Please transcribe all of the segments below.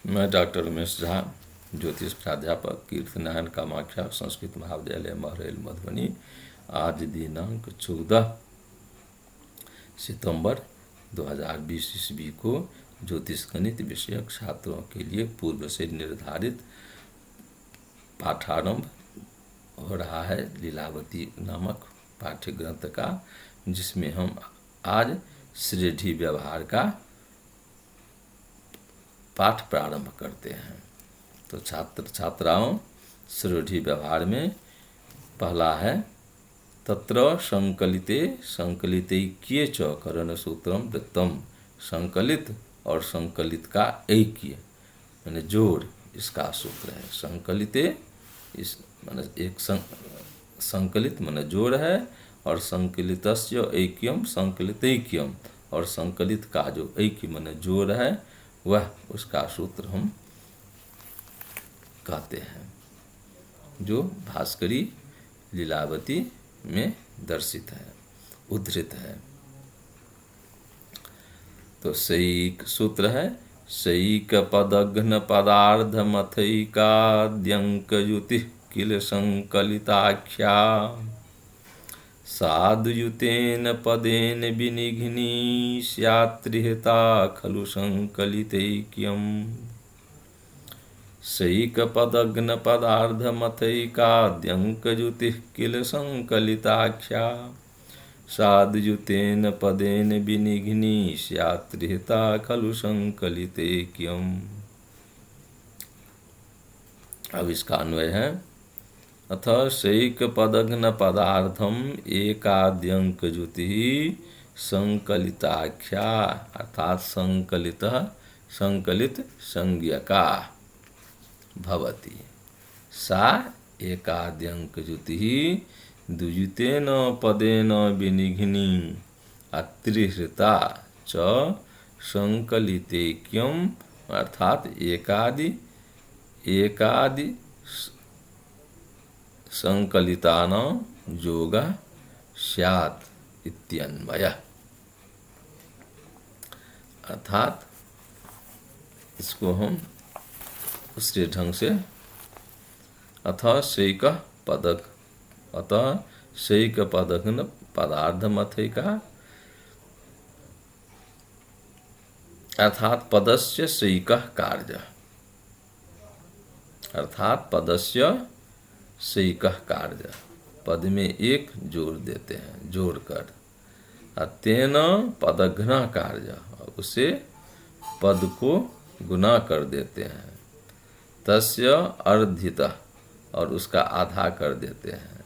मैं डॉक्टर उमेश झा, ज्योतिष प्राध्यापक, कीर्तनारायण कामाख्या संस्कृत महाविद्यालय महरैल मधुबनी। आज दिनांक 14 सितंबर 2020 ईस्वी को ज्योतिष गणित विषयक छात्रों के लिए पूर्व से निर्धारित पाठारंभ हो रहा है लीलावती नामक पाठ्य ग्रंथ का, जिसमें हम आज श्रेष्ठी व्यवहार का पाठ प्रारंभ करते हैं। तो छात्र छात्राओं, श्रेष्ठी व्यवहार में पहला है तत्र संकलिते संकलितैक्ये च करण सूत्रम वृत्तम। संकलित और संकलित का ऐक्य यानी जोड़, इसका सूत्र है। संकलिते इस माने एक संकलित माने जोड़ है, और संकलितस्य ऐक्यम संकलितैक्यम, और संकलित का जो ऐक्य माने जोड़ है वह उसका सूत्र हम कहते हैं, जो भास्करी लीलावती में दर्शित है, उद्धृत है। तो सैक सूत्र है सैक पदघ्न पदार्धमथैकाद्यंक युति किल संकलिताख्या। साधुयुतेन पदेन विनिघ्नी स्यात्रिहता खलु संकलितैक्यम्। सैकपदघ्न पदार्धमथैकाद्यंकयुतिः किल संकलिताख्या। साधुयुतेन पदेन विनिघ्नी स्यात्रिहता खलु संकलितैक्यम्। अब इसका अन्वय है अथ सैक पदघ्न पदार्थम एकाद्यंक ज्योति संकलिताख्या, अर्थात संकलित संज्ञका भवति। सा एकाद्यंक ज्योति द्विजुतेन पदेन विनिघ्नी अत्रिहृता च संकलितैक्यम, अर्थात एकादि संकलितानां योगः स्यात् इत्यन्वयः। अर्थात इसको हम उसी ढंग से अथ सैक पदघ्न पदार्थमथैका, अर्थात पदस्य सैकः कार्यः, अर्थात पदस्य सैकः कार्य, पद में एक जोड़ देते हैं, जोड़कर तेन पदघ्न कार्य, उसे पद को गुना कर देते हैं। तस्य अर्धितः, और उसका आधा कर देते हैं।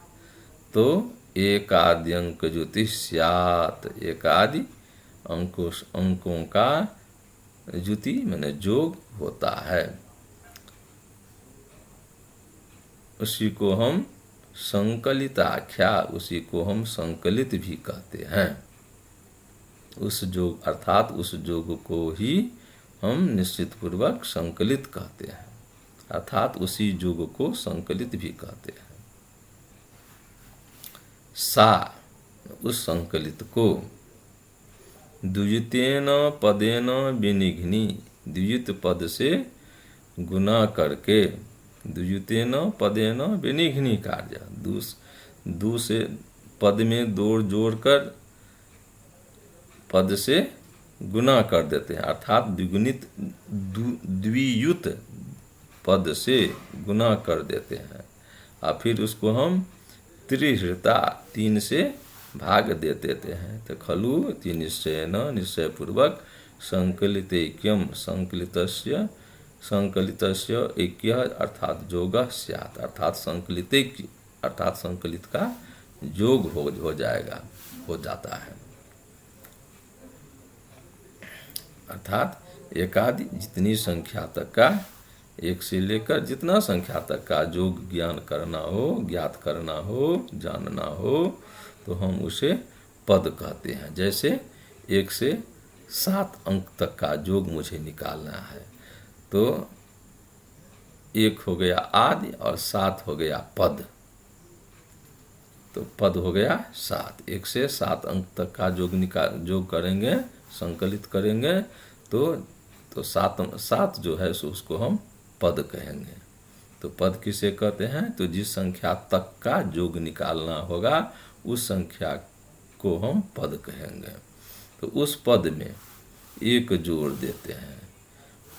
तो एकाद्यंक ज्योति स्यात्, एकादि अंकों का ज्योति माने जोग होता है। उसी को हम संकलिताख्या, उसी को हम संकलित भी कहते हैं। उस जोग अर्थात उस जोग को ही हम निश्चित पूर्वक संकलित कहते हैं, अर्थात उसी जोग को संकलित भी कहते हैं। सा, उस संकलित को, द्विजुतेन पदेन विनिघ्नी, द्विजुत पद से गुना करके, द्विजुतेन पदेन विनिघ्नी कार्य, दू से पद में दो जोड़कर पद से गुना कर देते हैं, अर्थात द्विगुणित द्वियुत पद से गुना कर देते हैं, और फिर उसको हम त्रिहृता, तीन से भाग दे देते हैं। तो खलु निश्चयन, निश्चय पूर्वक, संकलितैक्यम, संकलितस्य ऐक्य, अर्थात जोगः स्यात्, अर्थात संकलितैक्य, अर्थात संकलित का जोग हो जाएगा, हो जाता है। अर्थात एकादि जितनी संख्या तक का, एक से लेकर जितना संख्या तक का जोग ज्ञान करना हो, ज्ञात करना हो, जानना हो, तो हम उसे पद कहते हैं। जैसे 1 से 7 अंक तक का जोग मुझे निकालना है, तो 1 हो गया आदि और 7 हो गया पद, तो पद हो गया 7। 1 से 7 अंक तक का जोग करेंगे, संकलित करेंगे, तो तो सात जो है सो उसको हम पद कहेंगे। तो पद किसे कहते हैं? तो जिस संख्या तक का योग निकालना होगा उस संख्या को हम पद कहेंगे। तो उस पद में एक जोड़ देते हैं,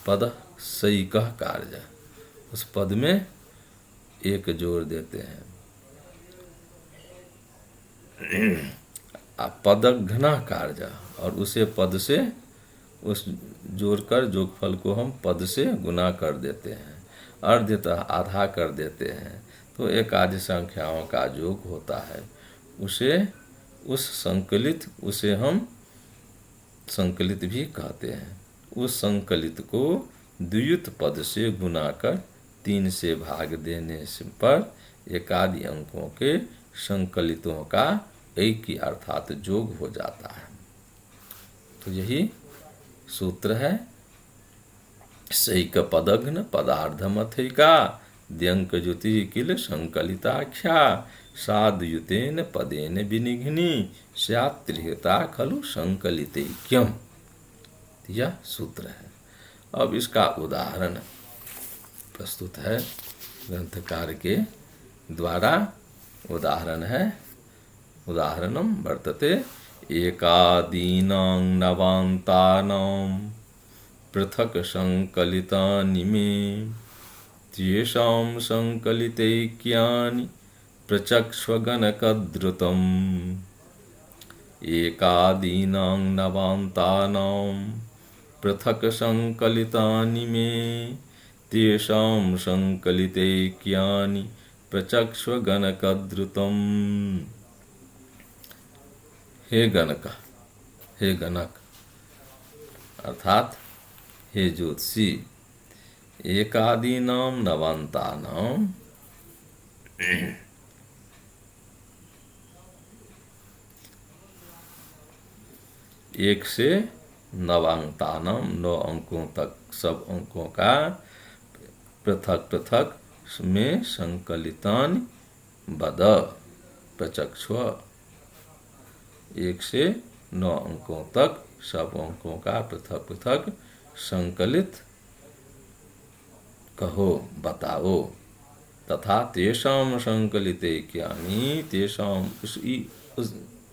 पद सही कह कार्य, उस पद में एक जोड़ देते हैं। पदक घना कार्य, और उसे पद से उस जोड़कर जोगफल को हम पद से गुना कर देते हैं, अर्धतः आधा कर देते हैं। तो एकादि संख्याओं का योग होता है। उसे हम संकलित भी कहते हैं। उस संकलित को द्वियुत पद से गुना कर 3 से भाग देने पर एकादि अंकों के संकलितों का एक ही अर्थात योग हो जाता है। तो यही सूत्र है। सैक पदघ्न पदार्धमथैका द्यंक ज्योति किल संकलिताख्या साधुयुतेन पदेन विनिघ्नि स्यात्रिहता खलु संकलितैक्यम। यह सूत्र है। अब इसका उदाहरण प्रस्तुत है ग्रंथकार के द्वारा। उदाहरण है, उदाहरणम वर्तते एकादीनां नवान्तानां पृथक संकलितानि मे तेषां संकलितैक्यानि प्रचक्ष्वगणकद्रुतम्। एकादीनां नवान्तानां पृथक संकलितानि मे तेषां संकलितैक्यानि प्रचक्ष्वगणकद्रुतम्। हे गणक, हे गणक अर्थात हे ज्योतिषी, एकादीनां नवान्तानां एक से नवान्तानां 9 अंकों तक सब अंकों का पृथक पृथक में संकलितान बद प्रचक्ष्व। 1 से 9 अंकों तक सब अंकों का पृथक पृथक संकलित कहो, बताओ। तथा तेषां संकलितैक्यानि, तेषां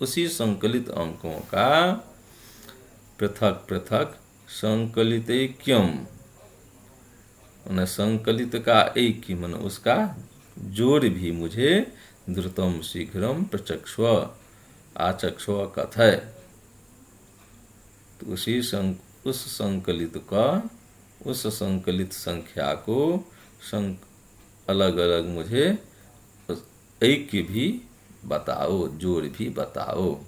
उसी संकलित अंकों का पृथक पृथक संकलितैक्यम, संकलित का एक ही मन उसका जोड़ भी मुझे द्रुतम शीघ्रम प्रचक्ष्व आचक्ष्व कथय। तो उस संकलित का, उस संकलित संख्या को अलग अलग मुझे ऐक्य भी बताओ, जोड़ भी बताओ।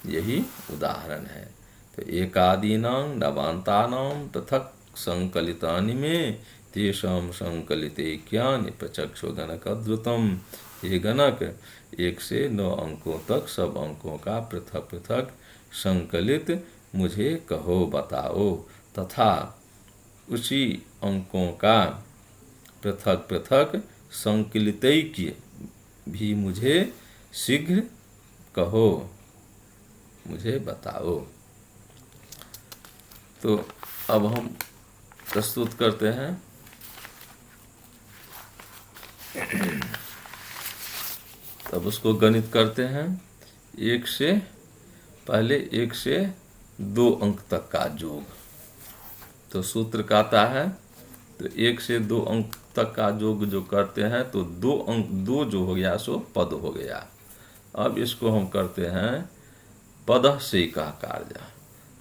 यही उदाहरण है। तो एकादीनां नवान्तानां पृथक संकलितानि मे तेषां संकलितैक्यानि प्रचक्ष्वगणकद्रुतम्। हे गणक, 1 से 9 अंकों तक सब अंकों का पृथक पृथक संकलित मुझे कहो, बताओ। तथा उसी अंकों का पृथक पृथक संकलितैक्य भी मुझे शीघ्र कहो, मुझे बताओ। तो अब हम प्रस्तुत करते हैं तब उसको गणित करते हैं। 1 से पहले 1 से 2 अंक तक का योग। तो सूत्र कहता है, तो 1 से 2 अंक तक का योग जो करते हैं तो 2 अंक, 2 जो हो गया सो पद हो गया। अब इसको हम करते हैं पद से का कार्य।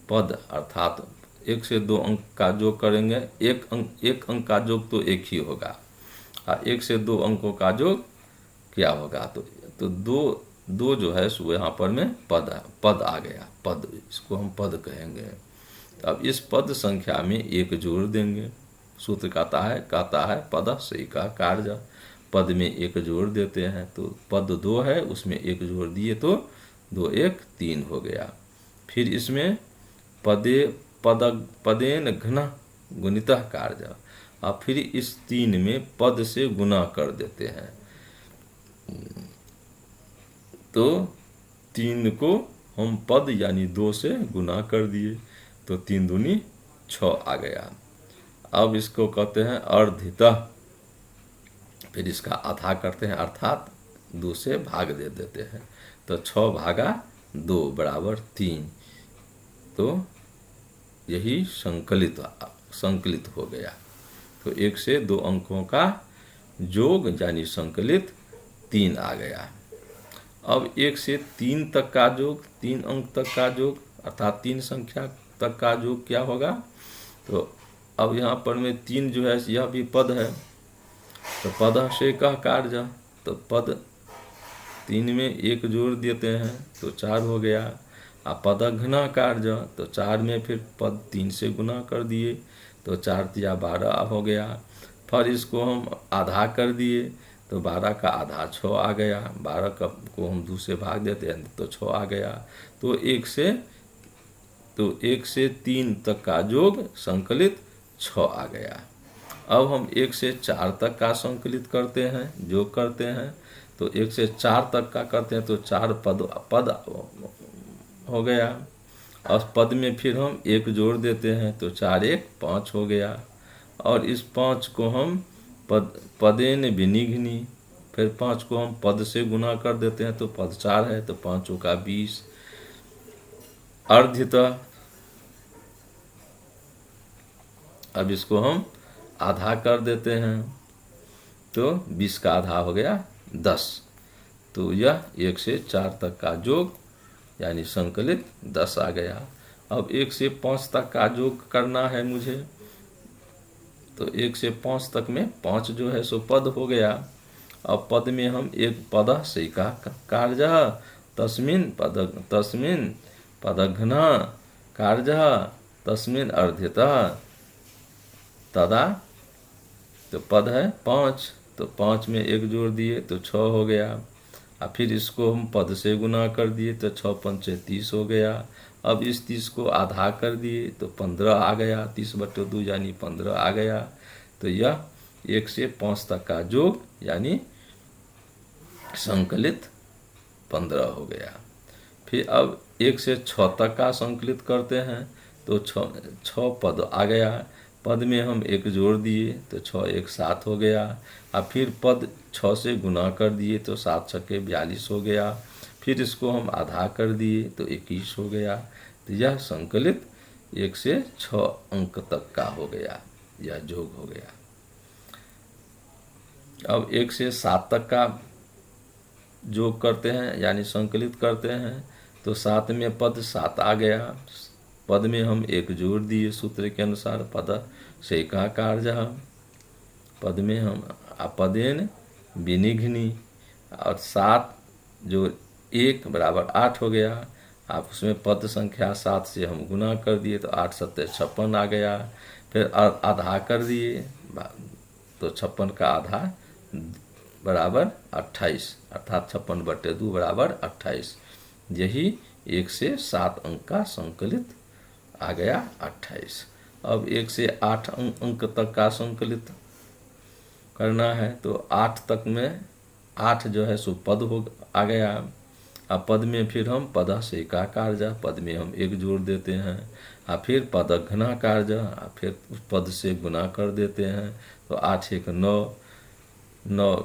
पद अर्थात 1 से 2 अंक का योग करेंगे, एक अंक का योग तो एक ही होगा, और 1 से 2 अंकों का योग क्या होगा? तो दो जो है सो यहाँ पर में पद आ गया, पद, इसको हम पद कहेंगे। अब इस पद संख्या में एक जोड़ देंगे। सूत्र कहता है पद से का कार्य। पद में एक जोड़ देते हैं, तो पद 2 है, उसमें एक जोड़ दिए तो 2 1 3 हो गया। फिर इसमें पदेन घन गुणितः कार्य, और फिर इस 3 में पद से गुना कर देते हैं। तो 3 को हम पद यानी 2 से गुना कर दिए, तो 3 दूनी 6 आ गया। अब इसको कहते हैं अर्धितः, फिर इसका आधा करते हैं अर्थात 2 से भाग दे देते हैं, तो 6 भागा 2 बराबर 3। तो यही संकलित हो गया। तो 1 से 2 अंकों का योग यानी संकलित 3 आ गया। अब 1 से 3 तक का योग, 3 अंक तक का योग अर्थात 3 संख्या तक का योग क्या होगा? तो अब यहाँ पर में 3 जो है यह भी पद है, तो पद से कह कार्य, तो पद 3 में 1 जोड़ देते हैं तो 4 हो गया। पद घना कार्य, तो 4 में फिर पद 3 से गुना कर दिए तो 4 तिया 12 हो गया। फिर इसको हम आधा कर दिए तो 12 का आधा 6 आ गया। 12 को हम 2 से भाग देते हैं तो 6 आ गया। तो 1 से 3 तक का योग संकलित 6 आ गया। अब हम 1 से 4 तक का संकलित करते हैं, योग करते हैं, तो 1 से 4 तक का करते हैं तो 4 पद हो गया। और पद में फिर हम 1 जोड़ देते हैं तो 4 1 5 हो गया। और इस 5 को हम पदेन विनिघ्नि, फिर 5 को हम पद से गुना कर देते हैं तो पद 4 है तो 5 का 20। अर्धितः, अब इसको हम आधा कर देते हैं तो 20 का आधा हो गया 10। तो यह 1 से 4 तक का योग यानी संकलित 10 आ गया। अब 1 से 5 तक का योग करना है मुझे, तो 1 से 5 तक में 5 जो है सो पद हो गया। अब पद में हम एक पद से का कार्य तस्मिन पदघ्न कार्य तस्मिन अर्धितः तदा, तो पद है 5, तो 5 में 1 जोड़ दिए तो 6 हो गया। और फिर इसको हम पद से गुना कर दिए तो 6 पंचे 30 हो गया। अब इस 30 को आधा कर दिए तो 15 आ गया, 30/2 यानी 15 आ गया। तो यह 1 से 5 तक का योग यानी संकलित 15 हो गया। फिर अब 1 से 6 तक का संकलित करते हैं तो 6 पद आ गया। पद में हम 1 जोड़ दिए तो 6 1 7 हो गया। और फिर पद 6 से गुना कर दिए तो 7 छक्के 42 हो गया। फिर इसको हम आधा कर दिए तो 21 हो गया। तो यह संकलित 1 से 6 अंक तक का हो गया, यह योग हो गया। अब 1 से 7 तक का योग करते हैं यानी संकलित करते हैं तो 7 में पद 7 आ गया। पद में हम 1 जोड़ दिए सूत्र के अनुसार, पद से का कार्य, पद में हम पदेन विनिघ्नि, और 7 जो 1 बराबर 8 हो गया। आप उसमें पद संख्या 7 से हम गुना कर दिए तो 8 7 56 आ गया। फिर आधा कर दिए तो 56 का आधा बराबर 28 अर्थात 56/2 बराबर 28। यही 1 से 7 अंक का संकलित आ गया 28। अब 1 से 8 अंक तक का संकलित करना है तो 8 तक में 8 जो है सो पद हो आ गया। अब पद में फिर हम पद से का कार्य, पद में हम 1 जोड़ देते हैं। और फिर पद घना कार्य, फिर उस पद से गुना कर देते हैं तो 8 1 9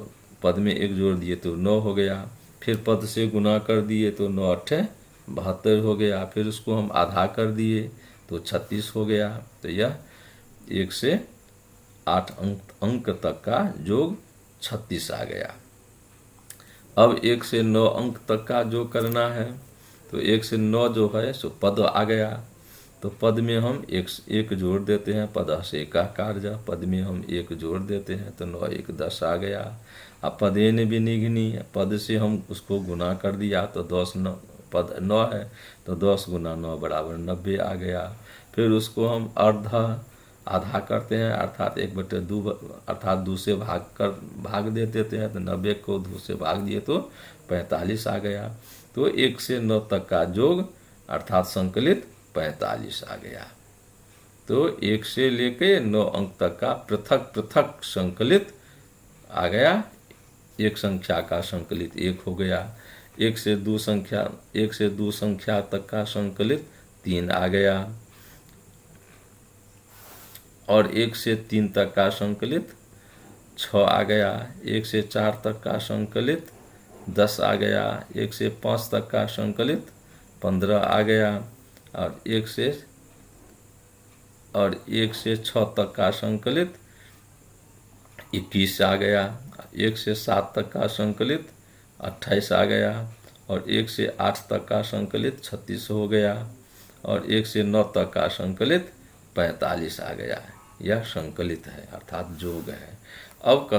पद में 1 जोड़ दिए तो 9 हो गया। फिर पद से गुना कर दिए तो 9 8 72 हो गया। फिर उसको हम आधा कर दिए तो 36 हो गया। तो यह 1 से 8 अंक तक का योग 36 आ गया। अब 1 से 9 अंक तक का योग करना है तो 1 से 9 जो है सो पद आ गया। तो पद में हम 1 जोड़ देते हैं, पद से का कार्य, पद में हम 1 जोड़ देते हैं तो 9 1 10 आ गया। अब पदेन विनिघ्नि, पद से हम उसको गुना कर दिया तो 10 9 पद 9 है तो 10 गुना 9 बराबर 90 आ गया। फिर उसको हम आधा करते हैं अर्थात 1/2 अर्थात 2 से भाग दे देते हैं तो 90 को 2 से भाग दिए तो 45 आ गया। तो 1 से 9 तक का योग अर्थात संकलित 45 आ गया। तो 1 से लेके 9 अंक तक का पृथक पृथक संकलित आ गया। एक संख्या का संकलित 1 हो गया। 1 से 2 संख्या तक का संकलित 3 आ गया। और 1 से 3 तक का संकलित 6 आ गया। 1 से 4 तक का संकलित 10 आ गया। 1 से 5 तक का संकलित 15 आ गया। और 1 से 6 तक का संकलित 21 आ गया। 1 से 7 तक का संकलित 28 आ गया। और 1 से 8 तक का संकलित 36 हो गया। और 1 से 9 तक का संकलित 45 आ गया। यह संकलित है अर्थात जोग है। अब का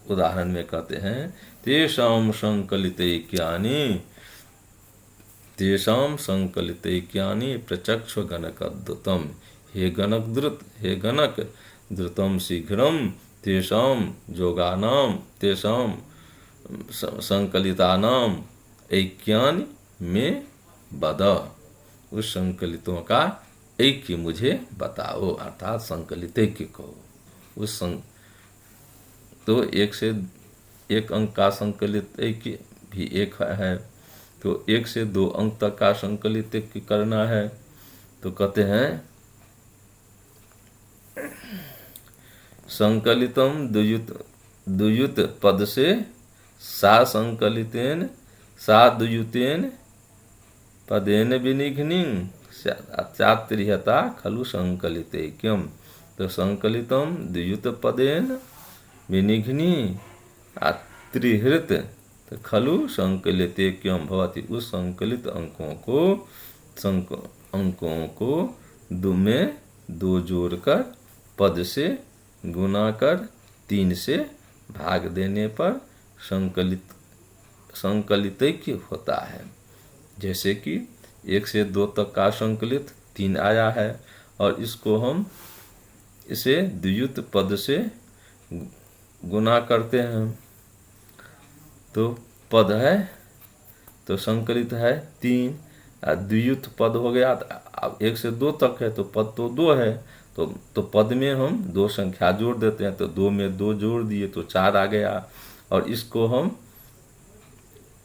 उदाहरण में कहते हैं तेषां संकलितैक्यानि, तेषां संकलितैक्यानि प्रचक्ष गणकद्रुतम्। हे गणकद्रुत, हे गणक द्रुतं शीघ्रं तेषां जोगानां, तेषां संकलितानां ऐक्यानि में बद। उस संकलितों का ऐक्य मुझे बताओ, अर्थात संकलित ऐक्य कहो। तो 1 से 1 अंक का संकलित ऐक्य भी एक है। तो 1 से 2 अंक तक का संकलित ऐक्य करना है। तो कहते हैं संकलितम द्वियुत पद से सा संकलितेन सा द्वियुतेन पदेन विनिघ्निं चात्रिहता खलु संकलितैक्यम्। तो संकलितम द्वियुत पदेन विनिघ्नि त्रिहृत खलु संकलितैक्यम् भवति। उस संकलित अंकों को दो में 2 जोड़कर पद से गुना कर 3 से भाग देने पर संकलितैक्य होता है। जैसे कि 1 से 2 तक का संकलित 3 आया है और इसको हम इसे द्वियुत पद से गुना करते हैं तो पद है, तो संकलित है 3। द्वियुत पद हो गया। अब 1 से 2 तक है तो पद तो 2 है, तो पद में हम 2 संख्या जोड़ देते हैं। तो 2 में 2 जोड़ दिए तो 4 आ गया। और इसको हम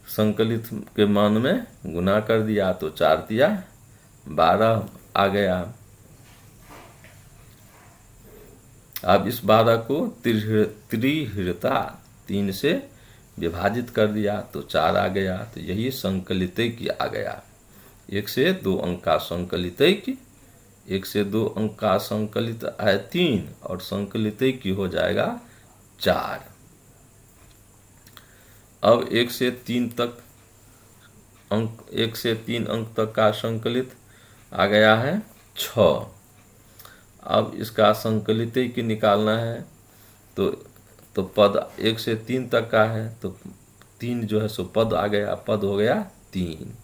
संकलित के मान में गुना कर दिया तो 4 दिया 12 आ गया। अब इस 12 को त्रिहृता 3 से विभाजित कर दिया तो 4 आ गया। तो यही संकलितैक्य आ गया। 1 से 2 अंक का संकलितैक्य, 1 से 2 अंक का संकलित है 3 और संकलितैक्य हो जाएगा 4। अब 1 से 3 अंक तक का संकलित आ गया है 6। अब इसका संकलितैक्य निकालना है तो पद 1 से 3 तक का है तो 3 जो है सो पद आ गया, पद हो गया 3।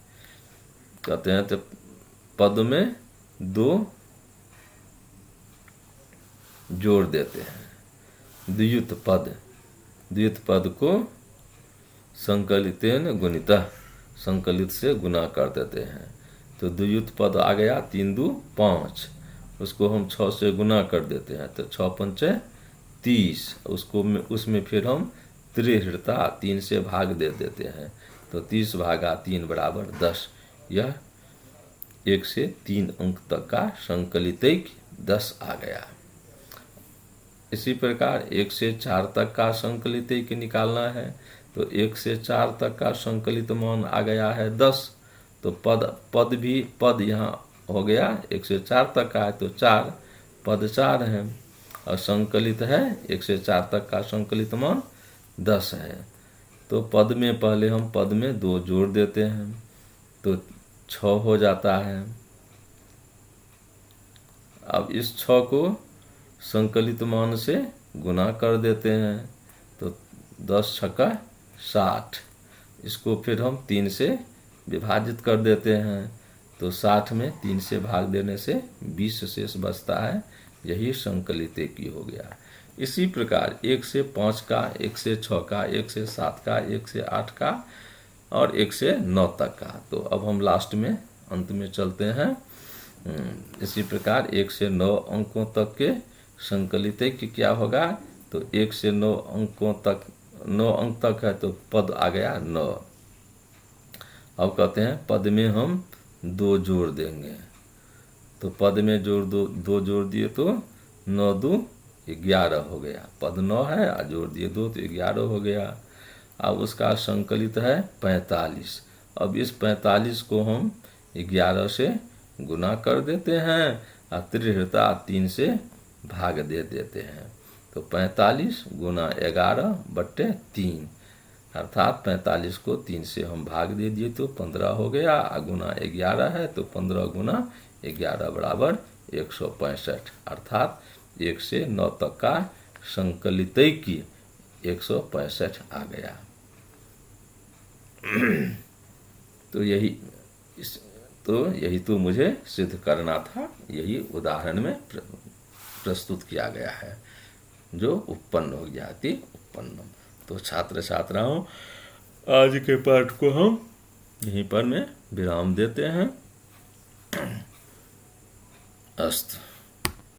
कहते हैं तो पद में 2 जोड़ देते हैं। द्वियुत पद को संकलितेन गुणितः, संकलित से गुना कर देते हैं। तो द्वियुत पद आ गया 3 2 5, उसको हम 6 से गुना कर देते हैं तो 6 पंचे 30। उसमें फिर हम त्रिहृता 3 से भाग दे देते हैं तो 30 भागा 3 बराबर 10। यह 1 से 3 अंक तक का संकलितैक्य 10 आ गया। इसी प्रकार 1 से 4 तक का संकलितैक्य निकालना है तो 1 से 4 तक का संकलित मान आ गया है 10। तो पद यहाँ हो गया 1 से 4 तक का है तो 4, पद 4 है और संकलित है 1 से 4 तक का संकलित मान 10 है। तो पद में पहले हम पद में 2 जोड़ देते हैं तो 6 हो जाता है। अब इस 6 को संकलित मान से गुना कर देते हैं तो 10 छक्का 60। इसको फिर हम 3 से विभाजित कर देते हैं तो 60 में 3 से भाग देने से 20 शेष बचता है। यही संकलितैक्य हो गया। इसी प्रकार 1 से 5 का, 1 से 6 का, 1 से 7 का, 1 से 8 का और 1 से 9 तक का। तो अब हम लास्ट में अंत में चलते हैं। इसी प्रकार 1 से 9 अंकों तक के संकलितैक्य क्या होगा तो 1 से 9 अंक तक है तो पद आ गया 9। अब कहते हैं पद में हम 2 जोड़ देंगे तो पद में जोड़ दो जोड़ दिए तो 9 2 11 हो गया। पद 9 है और जोड़ दिए 2 तो 11 हो गया। अब उसका संकलित है 45। अब इस 45 को हम 11 से गुना कर देते हैं और त्रिहृता 3 से भाग दे देते हैं। तो 45 गुना 11/3 अर्थात 45 को 3 से हम भाग दे दिए तो 15 हो गया। गुना 11 है तो 15 गुना 11 बराबर 165 अर्थात 1 से 9 तक का संकलितैक्य 165 आ गया। यही तो मुझे सिद्ध करना था, यही उदाहरण में प्रस्तुत किया गया है, जो उत्पन्न हो जाती उत्पन्नम। तो छात्र छात्राओं, आज के पाठ को हम यहीं पर में विराम देते हैं। अस्तु।